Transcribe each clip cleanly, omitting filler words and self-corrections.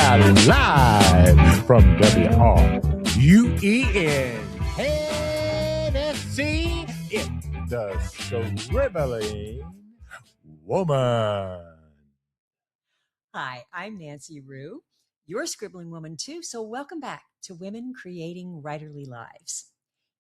live from WRUEN Tennessee. It's the Scribbling Woman. Hi, I'm Nancy Rue. You're a scribbling woman too, so welcome back to Women Creating Writerly Lives.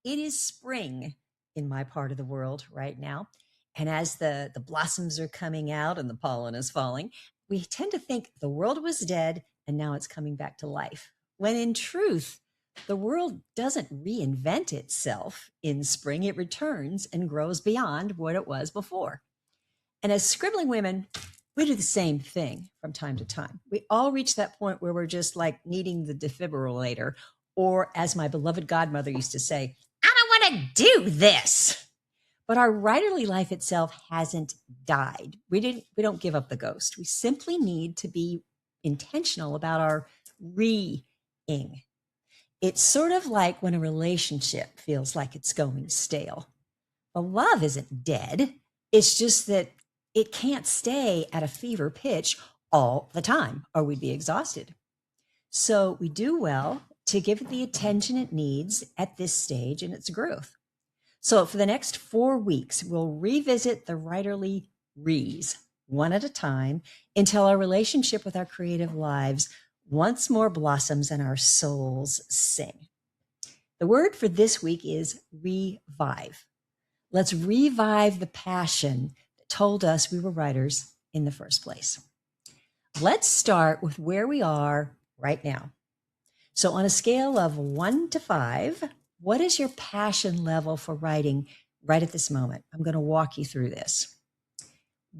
It is spring in my part of the world right now, and as the blossoms are coming out and the pollen is falling, we tend to think the world was dead and now it's coming back to life, when in truth, the world doesn't reinvent itself in spring. It returns and grows beyond what it was before. And as scribbling women, we do the same thing from time to time. We all reach that point where we're just like needing the defibrillator, or as my beloved godmother used to say, I don't want to do this. But our writerly life itself hasn't died. We don't give up the ghost. We simply need to be intentional about our re-ing. It's sort of like when a relationship feels like it's going stale. Well, love isn't dead. It's just that it can't stay at a fever pitch all the time, or we'd be exhausted. So we do well to give it the attention it needs at this stage in its growth. So for the next 4 weeks, we'll revisit the writerly re's one at a time until our relationship with our creative lives once more blossoms and our souls sing. The word for this week is revive. Let's revive the passion told us we were writers in the first place. Let's start with where we are right now. So on a scale of 1 to 5, what is your passion level for writing right at this moment? I'm going to walk you through this.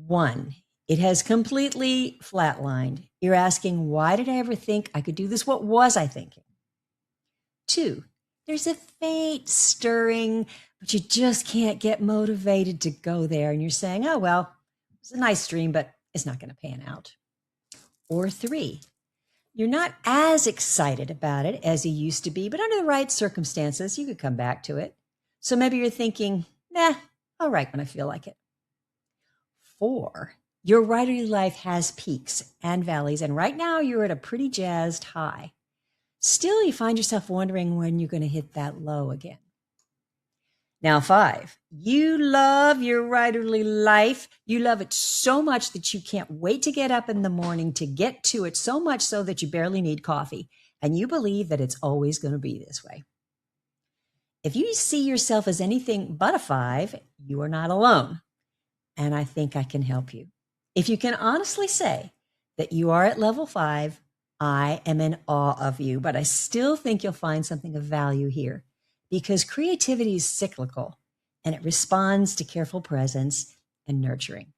1, it has completely flatlined. You're asking, why did I ever think I could do this? What was I thinking? 2, there's a faint stirring, but you just can't get motivated to go there. And you're saying, oh, well, it's a nice dream, but it's not going to pan out. Or 3, you're not as excited about it as you used to be, but under the right circumstances, you could come back to it. So maybe you're thinking, nah, I'll write when I feel like it. 4, your writerly life has peaks and valleys, and right now you're at a pretty jazzed high. Still, you find yourself wondering when you're going to hit that low again. Now, 5, you love your writerly life. You love it so much that you can't wait to get up in the morning to get to it, so much so that you barely need coffee. And you believe that it's always going to be this way. If you see yourself as anything but a 5, you are not alone. And I think I can help you. If you can honestly say that you are at level 5, I am in awe of you, but I still think you'll find something of value here. Because creativity is cyclical and it responds to careful presence and nurturing.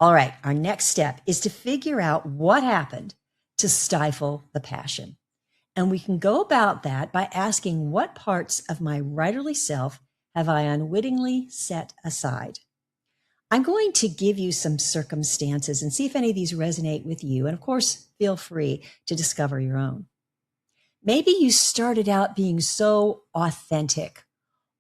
All right, our next step is to figure out what happened to stifle the passion. And we can go about that by asking, what parts of my writerly self have I unwittingly set aside? I'm going to give you some circumstances and see if any of these resonate with you. And of course, feel free to discover your own. Maybe you started out being so authentic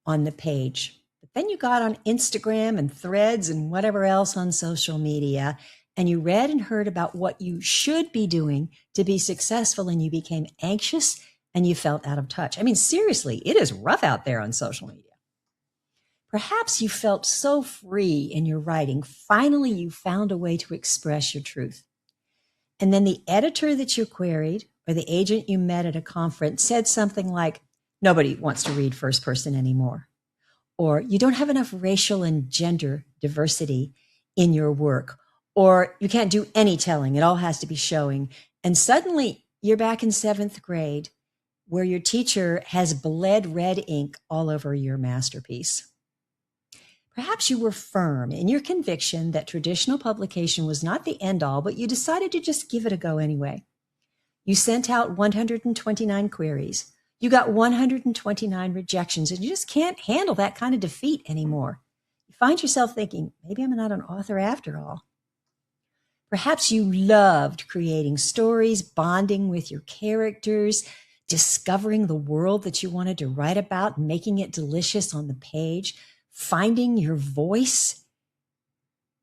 on the page, but then you got on Instagram and Threads and whatever else on social media, and you read and heard about what you should be doing to be successful, and you became anxious and you felt out of touch. I mean, seriously, it is rough out there on social media. Perhaps you felt so free in your writing. Finally, you found a way to express your truth. And then the editor that you queried or the agent you met at a conference said something like, nobody wants to read first person anymore. Or you don't have enough racial and gender diversity in your work. Or you can't do any telling. It all has to be showing. And suddenly you're back in 7th grade where your teacher has bled red ink all over your masterpiece. Perhaps you were firm in your conviction that traditional publication was not the end all, but you decided to just give it a go anyway. You sent out 129 queries. You got 129 rejections, and you just can't handle that kind of defeat anymore. You find yourself thinking, maybe I'm not an author after all. Perhaps you loved creating stories, bonding with your characters, discovering the world that you wanted to write about, making it delicious on the page, finding your voice.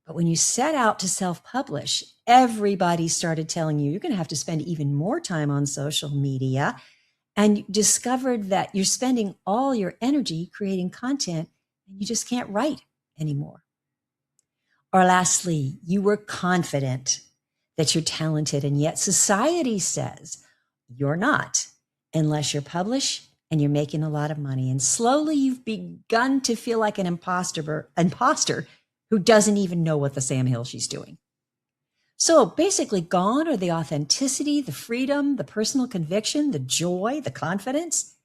But when you set out to self-publish, everybody started telling you you're going to have to spend even more time on social media, and you discovered that you're spending all your energy creating content and you just can't write anymore. Or lastly, you were confident that you're talented, and yet society says you're not unless you're published and you're making a lot of money. And slowly you've begun to feel like an imposter who doesn't even know what the Sam Hill she's doing. So basically, gone are the authenticity, the freedom, the personal conviction, the joy, the confidence.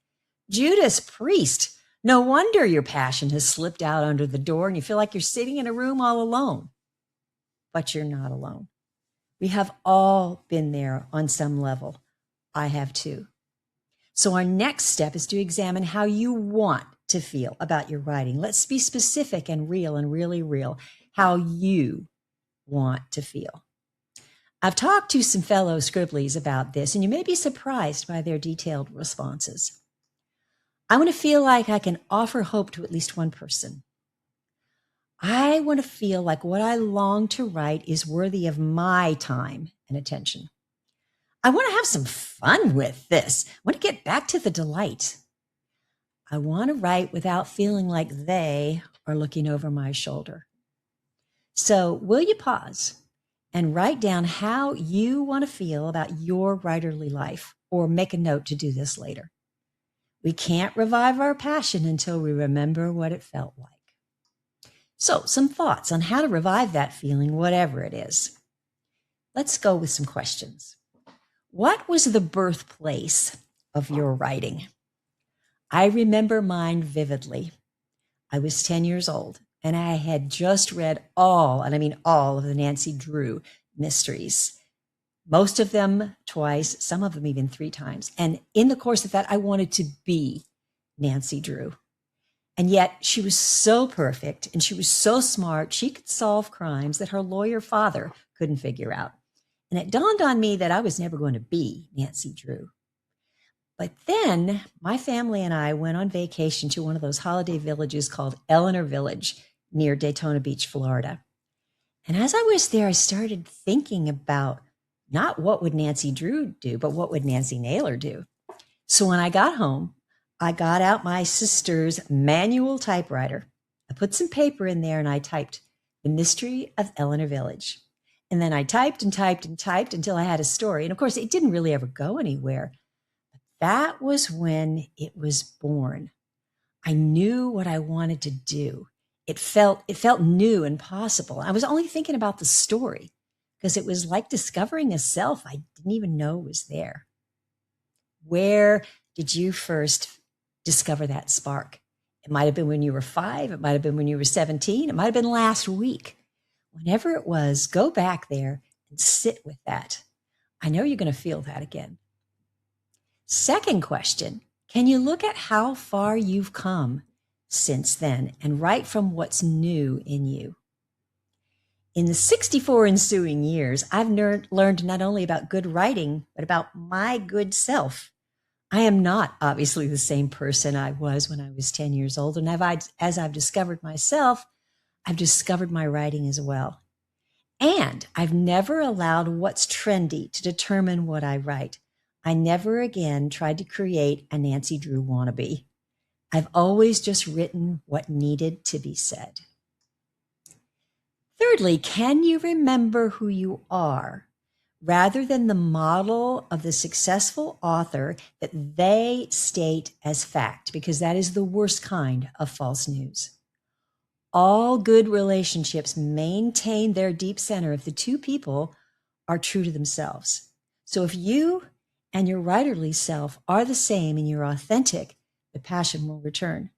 Judas Priest, no wonder your passion has slipped out under the door and you feel like you're sitting in a room all alone. But you're not alone. We have all been there on some level. I have too. So our next step is to examine how you want to feel about your writing. Let's be specific and real and really real, how you want to feel. I've talked to some fellow scribblies about this, and you may be surprised by their detailed responses. I want to feel like I can offer hope to at least one person. I want to feel like what I long to write is worthy of my time and attention. I want to have some fun with this. I want to get back to the delight. I want to write without feeling like they are looking over my shoulder. So will you pause and write down how you want to feel about your writerly life, or make a note to do this later. We can't revive our passion until we remember what it felt like. So, some thoughts on how to revive that feeling, whatever it is. Let's go with some questions. What was the birthplace of your writing? I remember mine vividly. I was 10 years old, and I had just read all, and I mean all, of the Nancy Drew mysteries. Most of them twice, some of them even 3 times. And in the course of that, I wanted to be Nancy Drew. And yet she was so perfect and she was so smart, she could solve crimes that her lawyer father couldn't figure out. And it dawned on me that I was never going to be Nancy Drew. But then my family and I went on vacation to one of those holiday villages called Eleanor Village near Daytona Beach, Florida. And as I was there, I started thinking about not what would Nancy Drew do, but what would Nancy Naylor do? So when I got home, I got out my sister's manual typewriter. I put some paper in there and I typed The Mystery of Eleanor Village. And then I typed and typed and typed until I had a story. And of course, it didn't really ever go anywhere. That was when it was born. I knew what I wanted to do. It felt new and possible. I was only thinking about the story because it was like discovering a self I didn't even know was there. Where did you first discover that spark? It might have been when you were 5. It might have been when you were 17. It might have been last week. Whenever it was, go back there and sit with that. I know you're going to feel that again. Second question, can you look at how far you've come since then and write from what's new in you? In the 64 ensuing years, I've learned not only about good writing, but about my good self. I am not obviously the same person I was when I was 10 years old. And as I've discovered myself, I've discovered my writing as well. And I've never allowed what's trendy to determine what I write. I never again tried to create a Nancy Drew wannabe. I've always just written what needed to be said. Thirdly, can you remember who you are rather than the model of the successful author that they state as fact? Because that is the worst kind of false news. All good relationships maintain their deep center if the two people are true to themselves. So if you and your writerly self are the same and you're authentic, the passion will return.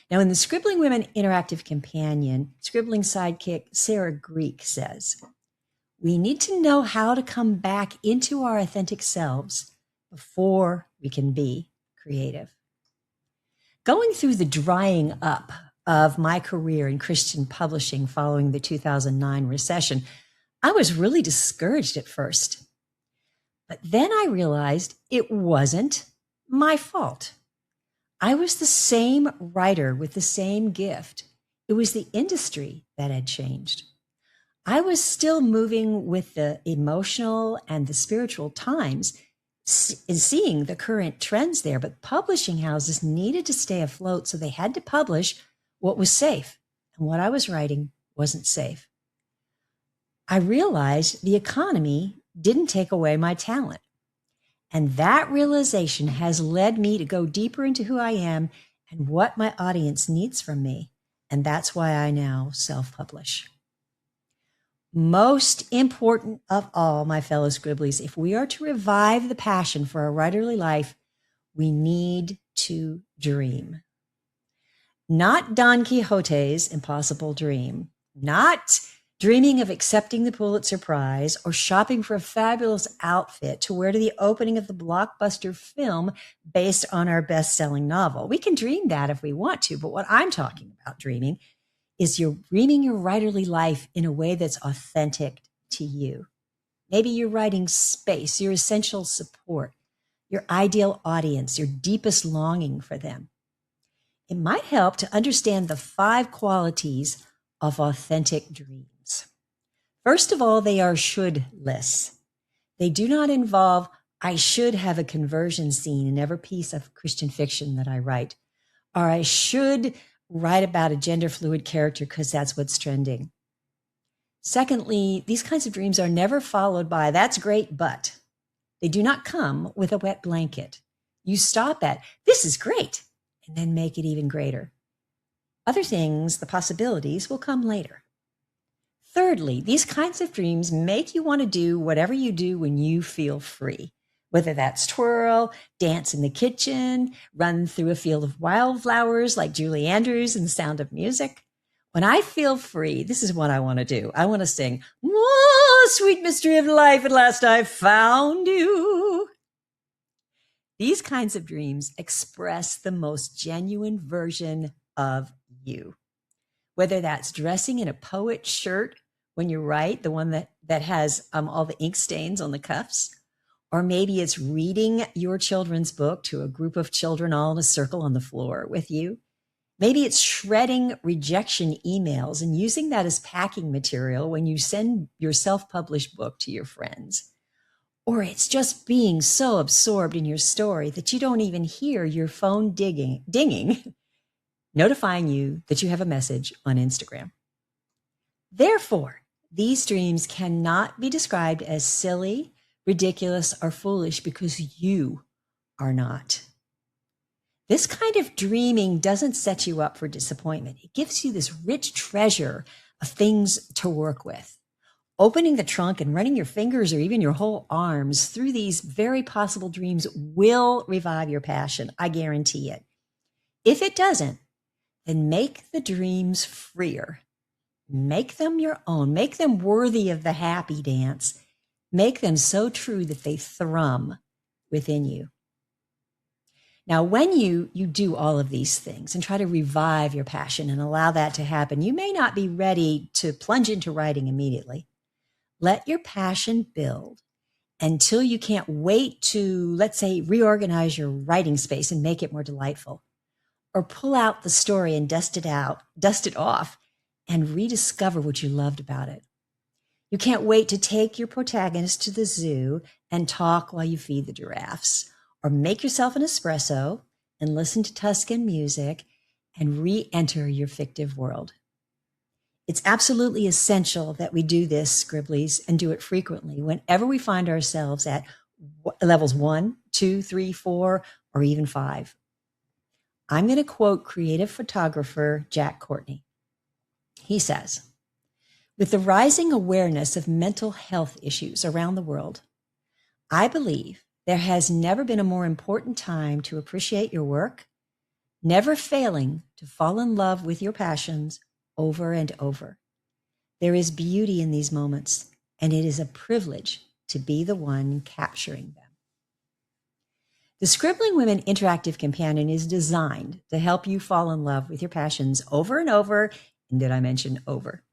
Now, in the Scribbling Women Interactive Companion, scribbling sidekick Sarah Greek says, we need to know how to come back into our authentic selves before we can be creative. Going through the drying up of my career in Christian publishing following the 2009 recession, I was really discouraged at first. But then I realized it wasn't my fault. I was the same writer with the same gift. It was the industry that had changed. I was still moving with the emotional and the spiritual times, seeing the current trends there, but publishing houses needed to stay afloat, so they had to publish what was safe, and what I was writing wasn't safe. I realized the economy didn't take away my talent. And that realization has led me to go deeper into who I am and what my audience needs from me. And that's why I now self-publish. Most important of all, my fellow scribblies, if we are to revive the passion for a writerly life, we need to dream. Not Don Quixote's impossible dream, not dreaming of accepting the Pulitzer Prize or shopping for a fabulous outfit to wear to the opening of the blockbuster film based on our best-selling novel. We can dream that if we want to, but what I'm talking about dreaming is you're dreaming your writerly life in a way that's authentic to you. Maybe you're writing space, your essential support, your ideal audience, your deepest longing for them. It might help to understand the 5 qualities of authentic dreams. First of all, they are should-less. They do not involve, I should have a conversion scene in every piece of Christian fiction that I write, or I should write about a gender fluid character because that's what's trending. Secondly, these kinds of dreams are never followed by, that's great, but they do not come with a wet blanket. You stop at, this is great, and then make it even greater. Other things, the possibilities, will come later. Thirdly, these kinds of dreams make you want to do whatever you do when you feel free, whether that's twirl, dance in the kitchen, run through a field of wildflowers like Julie Andrews in The Sound of Music. When I feel free, this is what I want to do. I want to sing, "Oh, sweet mystery of life, at last I found you." These kinds of dreams express the most genuine version of you. Whether that's dressing in a poet's shirt when you write, the one that has all the ink stains on the cuffs, or maybe it's reading your children's book to a group of children all in a circle on the floor with you. Maybe it's shredding rejection emails and using that as packing material when you send your self-published book to your friends. Or it's just being so absorbed in your story that you don't even hear your phone dinging, notifying you that you have a message on Instagram. Therefore, these dreams cannot be described as silly, ridiculous, or foolish because you are not. This kind of dreaming doesn't set you up for disappointment. It gives you this rich treasure of things to work with. Opening the trunk and running your fingers or even your whole arms through these very possible dreams will revive your passion. I guarantee it. If it doesn't, then make the dreams freer. Make them your own. Make them worthy of the happy dance. Make them so true that they thrum within you. Now, when you do all of these things and try to revive your passion and allow that to happen, you may not be ready to plunge into writing immediately. Let your passion build until you can't wait to, let's say, reorganize your writing space and make it more delightful, or pull out the story and dust it off, and rediscover what you loved about it. You can't wait to take your protagonist to the zoo and talk while you feed the giraffes, or make yourself an espresso and listen to Tuscan music and re-enter your fictive world. It's absolutely essential that we do this, Scribblies, and do it frequently whenever we find ourselves at levels 1, 2, 3, 4, or even 5. I'm going to quote creative photographer Jack Courtney. He says, "With the rising awareness of mental health issues around the world, I believe there has never been a more important time to appreciate your work, never failing to fall in love with your passions over and over. There is beauty in these moments, and it is a privilege to be the one capturing them." The Scribbling Women Interactive Companion is designed to help you fall in love with your passions over and over, and did I mention over?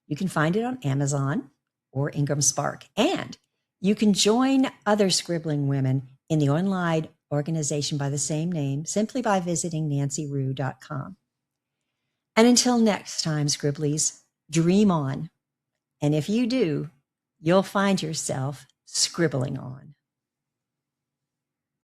You can find it on Amazon or Ingram Spark, and you can join other scribbling women in the online organization by the same name simply by visiting nancyrue.com. And until next time, Scribblies, dream on And if you do, you'll find yourself scribbling on.